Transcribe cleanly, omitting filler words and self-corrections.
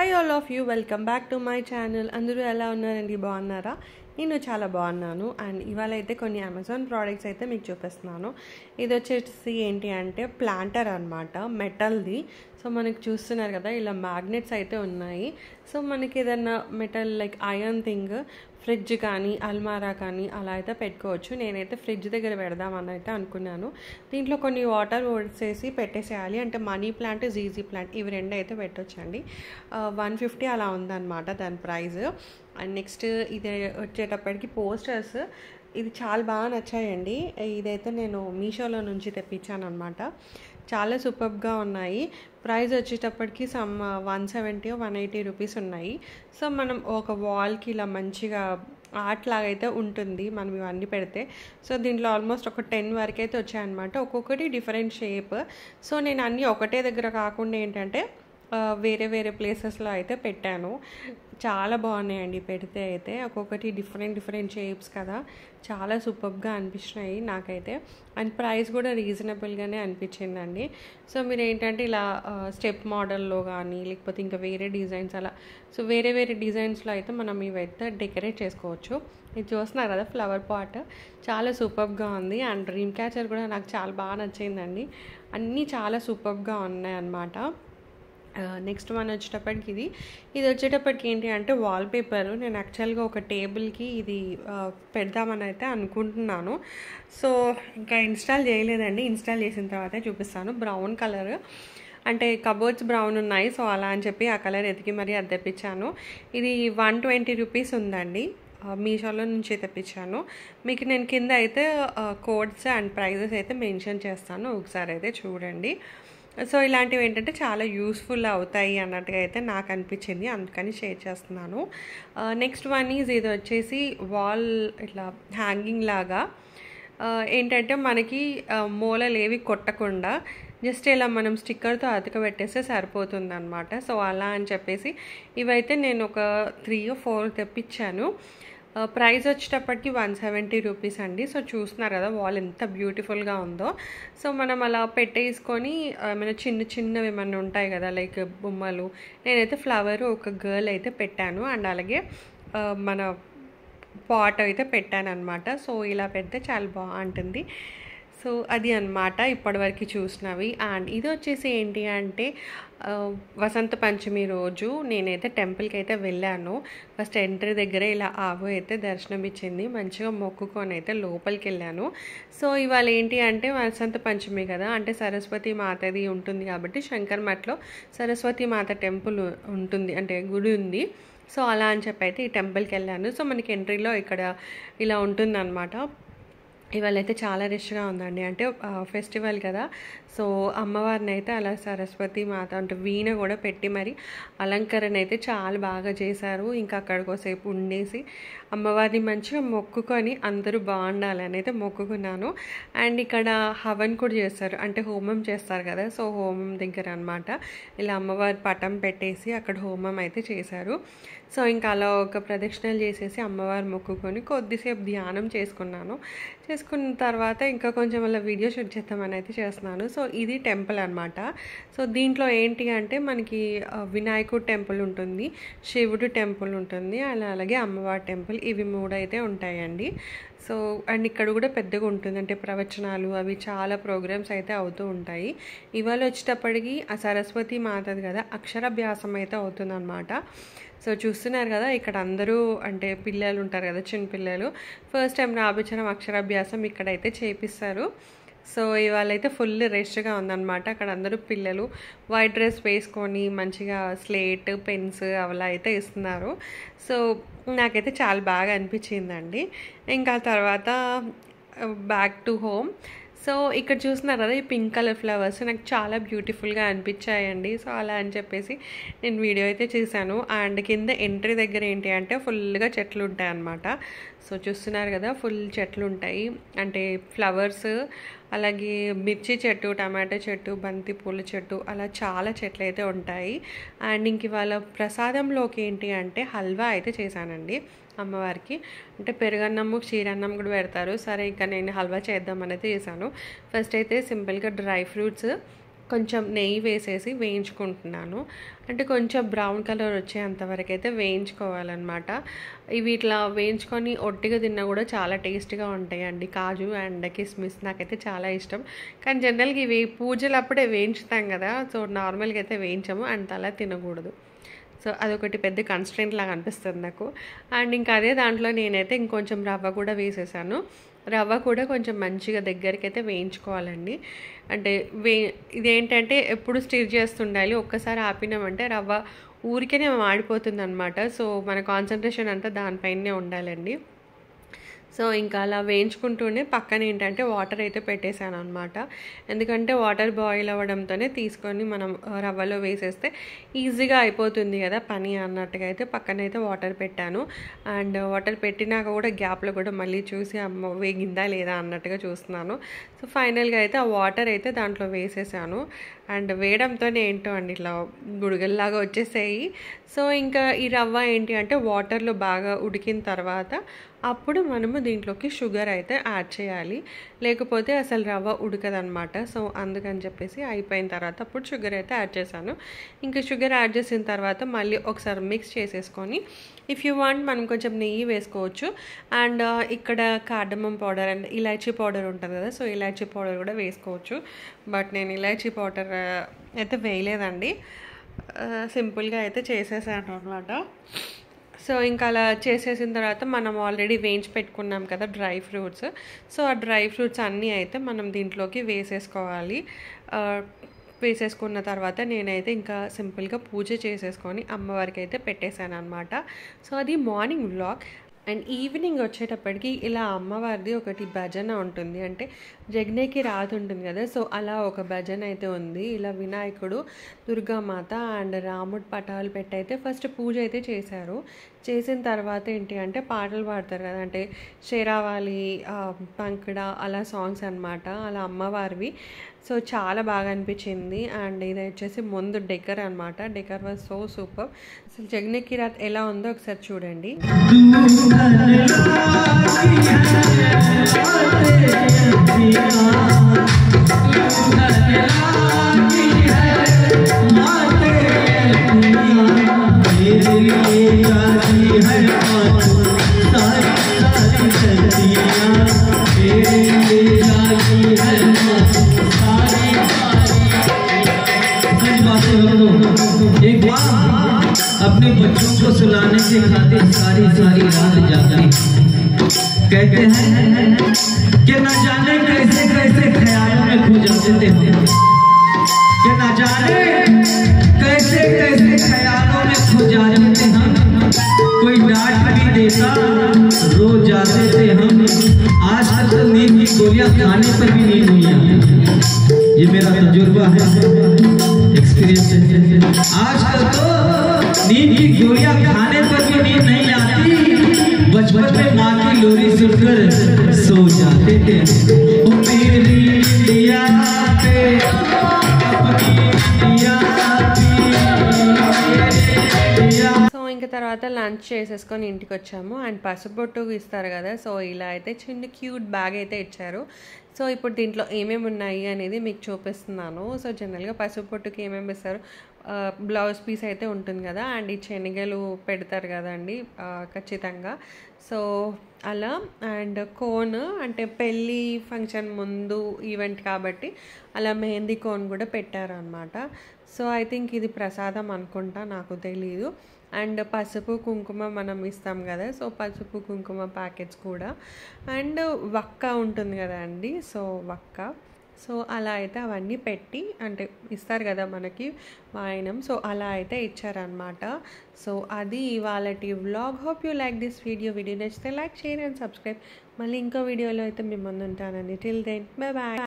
Hi all of you, welcome back to my channel. అందరూ ఎలా ఉన్నారండి? బాగున్నారా? నేను చాలా బాగున్నాను. అండ్ ఇవాళ అయితే కొన్ని అమెజాన్ ప్రోడక్ట్స్ అయితే మీకు చూపిస్తున్నాను. ఇది వచ్చేసి ఏంటి అంటే ప్లాంటర్ అనమాట, మెటల్ది. సో మనకి చూస్తున్నారు కదా, ఇలా మ్యాగ్నెట్స్ అయితే ఉన్నాయి. సో మనకి ఏదన్నా metal like iron thing, fridge కానీ అల్మారా కానీ అలా అయితే పెట్టుకోవచ్చు. నేనైతే ఫ్రిడ్జ్ దగ్గర పెడదామని అయితే అనుకున్నాను. దీంట్లో కొన్ని వాటర్ వేసేసి పెట్టేసేయాలి. అంటే మనీ ప్లాంట్, జీజీ ప్లాంట్, ఇవి రెండు అయితే పెట్టొచ్చండి. 150 అలా ఉందన్నమాట దాని ప్రైస్. అండ్ నెక్స్ట్ ఇది వచ్చేటప్పటికి పోస్టర్స్, ఇది చాలా బాగా నచ్చాయండి. ఇదైతే నేను మీషోలో నుంచి తెప్పించాను అనమాట. చాలా సూపర్గా ఉన్నాయి. ప్రైస్ వచ్చేటప్పటికి సమ్ 170 180 రూపీస్ ఉన్నాయి. సో మనం ఒక వాల్కి ఇలా మంచిగా ఆర్ట్ లాగా అయితే ఉంటుంది మనం ఇవన్నీ పెడితే. సో దీంట్లో ఆల్మోస్ట్ ఒక 10 వరకు అయితే వచ్చాయన్నమాట. ఒక్కొక్కటి డిఫరెంట్ షేప్. సో నేను అన్నీ ఒకటే దగ్గర కాకుండా ఏంటంటే వేరే వేరే ప్లేసెస్లో అయితే పెట్టాను. చాలా బాగున్నాయండి పెడితే అయితే. ఒక్కొక్కటి డిఫరెంట్ షేప్స్ కదా, చాలా సూపర్గా అనిపించినాయి నాకైతే. అండ్ ప్రైస్ కూడా రీజనబుల్గానే అనిపించిందండి. సో మీరు ఏంటంటే ఇలా స్టెప్ మోడల్లో కానీ లేకపోతే ఇంకా వేరే డిజైన్స్ అలా, సో వేరే వేరే డిజైన్స్లో అయితే మనం ఇవైతే డెకరేట్ చేసుకోవచ్చు. ఇది చూస్తున్నారు కదా, ఫ్లవర్ పాట్ చాలా సూపర్గా ఉంది. అండ్ డ్రీమ్ క్యాచర్ కూడా నాకు చాలా బాగా నచ్చిందండి. అన్నీ చాలా సూపర్గా ఉన్నాయి అన్నమాట. నెక్స్ట్ వన్ వచ్చేటప్పటికి ఇది వచ్చేటప్పటికి ఏంటి అంటే వాల్పేపర్. నేను యాక్చువల్గా ఒక టేబుల్కి ఇది పెడదామని అయితే అనుకుంటున్నాను. సో ఇంకా ఇన్స్టాల్ చేయలేదండి. ఇన్స్టాల్ చేసిన తర్వాత చూపిస్తాను. బ్రౌన్ కలర్, అంటే కబోర్డ్స్ బ్రౌన్ ఉన్నాయి. సో అలా అని చెప్పి ఆ కలర్ ఎతికి మరీ అది తెప్పించాను. ఇది 120 రూపీస్ ఉందండి. మీషోలో నుంచి తెప్పించాను. మీకు నేను కింద అయితే కోడ్స్ అండ్ ప్రైజెస్ అయితే మెన్షన్ చేస్తాను, ఒకసారి అయితే చూడండి. సో ఇలాంటివి ఏంటంటే చాలా యూస్ఫుల్ అవుతాయి అన్నట్టుగా అయితే నాకు అనిపించింది, అందుకని షేర్ చేస్తున్నాను. నెక్స్ట్ వన్ ఈజ్ ఇది వచ్చేసి వాల్ ఇట్లా హ్యాంగింగ్ లాగా. ఏంటంటే మనకి మూలలు ఏవి కొట్టకుండా జస్ట్ ఇలా మనం స్టిక్కర్తో అతకబెట్టేస్తే సరిపోతుంది అనమాట. సో అలా అని చెప్పేసి ఇవైతే నేను ఒక 3 or 4 తెప్పించాను. ప్రైస్ వచ్చేటప్పటికి 170 రూపీస్ అండి. సో చూస్తున్నారు కదా వాల్ ఎంత బ్యూటిఫుల్గా ఉందో. సో మనం అలా పెట్టేసుకొని ఏమైనా చిన్నవి ఏమన్నా ఉంటాయి కదా లైక్ బొమ్మలు, నేనైతే ఫ్లవర్ ఒక గర్ల్ అయితే పెట్టాను. అండ్ అలాగే మన పాట్ అయితే పెట్టాను అనమాట. సో ఇలా పెడితే చాలా బాగుంటుంది. సో అది అనమాట ఇప్పటివరకు చూసినవి. అండ్ ఇది వచ్చేసి ఏంటి అంటే వసంత పంచమి రోజు నేనైతే టెంపుల్కి అయితే వెళ్ళాను. ఫస్ట్ ఎంట్రీ దగ్గర ఇలా ఆవు అయితే దర్శనం ఇచ్చింది. మంచిగా మొక్కుకొని అయితే లోపలికి వెళ్ళాను. సో ఇవాళ ఏంటి అంటే వసంత పంచమి కదా, అంటే సరస్వతి మాతది ఉంటుంది కాబట్టి శంకర్ మఠలో సరస్వతి మాత టెంపుల్ ఉంటుంది, అంటే గుడి ఉంది. సో అలా అని చెప్పి అయితే ఈ టెంపుల్కి వెళ్ళాను. సో మనకి ఎంట్రీలో ఇక్కడ ఇలా ఉంటుందన్నమాట. ఇవాళ అయితే చాలా రష్గా ఉందండి, అంటే ఫెస్టివల్ కదా. సో అమ్మవారిని అయితే అలా సరస్వతి మాత అంటే వీణ కూడా పెట్టి మరి అలంకరణ అయితే చాలా బాగా చేశారు. ఇంకా అక్కడికోసేపు ఉండేసి అమ్మవారిని మంచిగా మొక్కుకొని అందరూ బాగుండాలని అయితే మొక్కుకున్నాను. అండ్ ఇక్కడ హవన్ కూడా చేస్తారు, అంటే హోమం చేస్తారు కదా. సో హోమం దగ్గర అనమాట ఇలా అమ్మవారి పటం పెట్టేసి అక్కడ హోమం అయితే చేశారు. సో ఇంకా అలా ఒక ప్రదక్షిణలు చేసేసి అమ్మవారు మొక్కుకొని కొద్దిసేపు ధ్యానం చేసుకున్న తర్వాత ఇంకా కొంచెం అలా వీడియో షూట్ చేద్దామని అయితే చేస్తున్నాను. సో ఇది టెంపుల్ అనమాట. సో దీంట్లో ఏంటి అంటే మనకి వినాయకుడు టెంపుల్ ఉంటుంది, శివుడు టెంపుల్ ఉంటుంది, అలాగే అమ్మవారి టెంపుల్, ఇవి 3 అయితే ఉంటాయండి. సో అండ్ ఇక్కడ కూడా పెద్దగా ఉంటుంది, అంటే ప్రవచనాలు అవి చాలా ప్రోగ్రామ్స్ అయితే అవుతూ ఉంటాయి. ఇవాళ వచ్చేటప్పటికి ఆ సరస్వతి మాతది కదా అక్షరాభ్యాసం అయితే అవుతుంది అనమాట. సో చూస్తున్నారు కదా, ఇక్కడ అందరూ అంటే పిల్లలు ఉంటారు కదా, చిన్న పిల్లలు ఫస్ట్ టైం రాబించడం అక్షరాభ్యాసం ఇక్కడైతే చేపిస్తారు. సో ఇవాళ అయితే ఫుల్ రష్గా ఉందన్నమాట. అక్కడ అందరూ పిల్లలు వైట్ డ్రెస్ వేసుకొని మంచిగా స్లేట్, పెన్స్ అలా అయితే ఇస్తున్నారు. సో నాకైతే చాలా బాగా అనిపించిందండి. ఇంకా తర్వాత బ్యాక్ టు హోమ్. సో ఇక్కడ చూస్తున్నారు కదా, ఈ పింక్ కలర్ ఫ్లవర్స్ నాకు చాలా బ్యూటిఫుల్గా అనిపించాయండి. సో అలా అని చెప్పేసి నేను వీడియో అయితే చేశాను. అండ్ కింద ఎంట్రీ దగ్గర ఏంటి అంటే ఫుల్గా చెట్లు ఉంటాయి అన్నమాట. సో చూస్తున్నారు కదా, ఫుల్ చెట్లు ఉంటాయి, అంటే ఫ్లవర్స్, అలాగే మిర్చి చెట్టు, టమాటో చెట్టు, బంతి పూల చెట్టు, అలా చాలా చెట్లు అయితే ఉంటాయి. అండ్ ఇంక ఇవాళ ప్రసాదంలోకి ఏంటి అంటే హల్వా అయితే చేశానండి అమ్మవారికి. అంటే పెరుగన్నము, క్షీరన్నం కూడా పెడతారు. సరే ఇంకా నేను హల్వా చేద్దామని అయితే చేశాను. ఫస్ట్ అయితే సింపుల్గా డ్రై ఫ్రూట్స్ కొంచెం నెయ్యి వేసేసి వేయించుకుంటున్నాను. అంటే కొంచెం బ్రౌన్ కలర్ వచ్చేంతవరకు అయితే వేయించుకోవాలన్నమాట. ఇవి ఇట్లా వేయించుకొని ఒట్టిగా తిన్నా కూడా చాలా టేస్ట్గా ఉంటాయండి. కాజు అండ్ కిస్మిస్ నాకైతే చాలా ఇష్టం. కానీ జనరల్గా ఇవి పూజలు అప్పుడే వేయించుతాం కదా, సో నార్మల్గా అయితే వేయించము అండ్ అలా తినకూడదు. సో అదొకటి పెద్ద కన్స్ట్రెంట్ లాగా అనిపిస్తుంది నాకు. అండ్ ఇంకా అదే దాంట్లో నేనైతే ఇంకొంచెం రవ్వ కూడా వేసేసాను. రవ్వ కూడా కొంచెం మంచిగా దగ్గరికి అయితే వేయించుకోవాలండి. అంటే ఇదేంటంటే ఎప్పుడు స్టిర్ చేస్తుండాలి. ఒక్కసారి ఆపినామంటే రవ్వ ఊరికేనే మాడిపోతుంది అనమాట. సో మన కాన్సన్ట్రేషన్ అంతా దానిపైనే ఉండాలండి. సో ఇంకా అలా వేయించుకుంటూనే పక్కన ఏంటంటే వాటర్ అయితే పెట్టేశాను అనమాట. ఎందుకంటే వాటర్ బాయిల్ అవ్వడంతోనే తీసుకొని మనం రవ్వలో వేసేస్తే ఈజీగా అయిపోతుంది కదా పని అన్నట్టుగా అయితే పక్కనైతే వాటర్ పెట్టాను. అండ్ వాటర్ పెట్టినాక కూడా గ్యాప్లో కూడా మళ్ళీ చూసి అమ్మ వేగిందా లేదా అన్నట్టుగా చూస్తున్నాను. సో ఫైనల్గా అయితే ఆ వాటర్ అయితే దాంట్లో వేసేసాను. అండ్ వేయడంతోనే ఏంటో అండి ఇట్లా బుడగల్లాగా వచ్చేసాయి. సో ఇంకా ఈ రవ్వ ఏంటి అంటే వాటర్లో బాగా ఉడికిన తర్వాత అప్పుడు మనము దీంట్లోకి షుగర్ అయితే యాడ్ చేయాలి. లేకపోతే అసలు రవ్వ ఉడకదనమాట. సో అందుకని చెప్పేసి అయిపోయిన తర్వాత అప్పుడు షుగర్ అయితే యాడ్ చేశాను. ఇంకా షుగర్ యాడ్ చేసిన తర్వాత మళ్ళీ ఒకసారి మిక్స్ చేసేసుకొని ఇఫ్ యూ వాంట్ మనం కొంచెం నెయ్యి వేసుకోవచ్చు. అండ్ ఇక్కడ cardamom powder and elaichi powder ఉంటుంది కదా, సో ఇలాచీ పౌడర్ కూడా వేసుకోవచ్చు. బట్ నేను ఇలాచీ పౌడర్ అయితే వేయలేదండి. సింపుల్గా అయితే చేసేసాను అనమాట. సో ఇంకా అలా చేసేసిన తర్వాత మనం ఆల్రెడీ వేయించి పెట్టుకున్నాం కదా డ్రై ఫ్రూట్స్. సో ఆ డ్రై ఫ్రూట్స్ అన్నీ అయితే మనం దీంట్లోకి వేసేసుకోవాలి. వేసేసుకున్న తర్వాత నేనైతే ఇంకా సింపుల్గా పూజ చేసేసుకొని అమ్మవారికి అయితే పెట్టేశాను అనమాట. సో అది మార్నింగ్ వ్లాగ్. అండ్ ఈవినింగ్ వచ్చేటప్పటికి ఇలా అమ్మవారిది ఒకటి భజన ఉంటుంది. అంటే జగ్నేకి రాతి ఉంటుంది కదా, సో అలా ఒక భజన అయితే ఉంది. ఇలా వినాయకుడు, దుర్గామాత అండ్ రాముడు పటాలు పెట్టి అయితే ఫస్ట్ పూజ అయితే చేశారు. చేసిన తర్వాత ఏంటి అంటే పాటలు పాడతారు కదా, అంటే షేరావాలి, పంకడ అలా సాంగ్స్ అనమాట, అలా అమ్మవారివి. సో చాలా బాగా అనిపించింది. అండ్ ఇది వచ్చేసి ముందు డెకర్ అనమాట. Decor was so super. అసలు జగ్నేకి రాత్ ఎలా ఉందో ఒకసారి చూడండి. अपने बच्चों को सुलाने के खातिर सारी रात जागती। कहते हैं कि न जाने कैसे कैसे ख्यालों में खो जाते थे हम, कि न जाने कैसे कैसे ख्यालों में खो जाते थे हम। कोई डांट भी देता रो जाते थे हम। आज तक तो नींद की गोलियां खाने पर भी नींद नहीं आती। ये मेरा तजुर्बा है, एक्सपीरियंस है। आजकल तो नींद की गोलियां खाने पर भी नींद नहीं आती। बचपन में माँ की लोरी सुनकर सो जाते थे। ओ मेरी इंडिया पे अपनी इंडिया సో ఇంకా తర్వాత లంచ్ చేసేసుకొని ఇంటికి వచ్చాము. అండ్ పసుపొట్టు ఇస్తారు కదా, సో ఇలా అయితే చిన్న క్యూట్ బ్యాగ్ అయితే ఇచ్చారు. సో ఇప్పుడు దీంట్లో ఏమేమి ఉన్నాయి అనేది మీకు చూపిస్తున్నాను. సో జనరల్గా పసుపొట్టుకి ఏమేమి ఇస్తారు, బ్లౌజ్ పీస్ అయితే ఉంటుంది కదా, అండ్ ఈ శనగలు పెడతారు కదండి ఖచ్చితంగా. సో అలా అండ్ కోన్, అంటే పెళ్ళి ఫంక్షన్ ముందు ఈవెంట్ కాబట్టి అలా మెహందీ కోన్ కూడా పెట్టారు అనమాట. సో ఐ థింక్ ఇది ప్రసాదం అనుకుంటా, నాకు తెలీదు. అండ్ పసుపు కుంకుమ మనం ఇస్తాం కదా, సో పసుపు కుంకుమ ప్యాకెట్స్ కూడా. అండ్ వక్క ఉంటుంది కదా అండి, సో వక్క. సో అలా అయితే అవన్నీ పెట్టి, అంటే ఇస్తారు కదా మనకి వాయనం, సో అలా అయితే ఇచ్చారనమాట. సో అది ఇవాళటి vlog. Hope you like this video నచ్చితే లైక్, షేర్ అండ్ సబ్స్క్రైబ్. మళ్ళీ ఇంకో వీడియోలో అయితే మీ ముందు ఉంటానండి. Till then bye bye.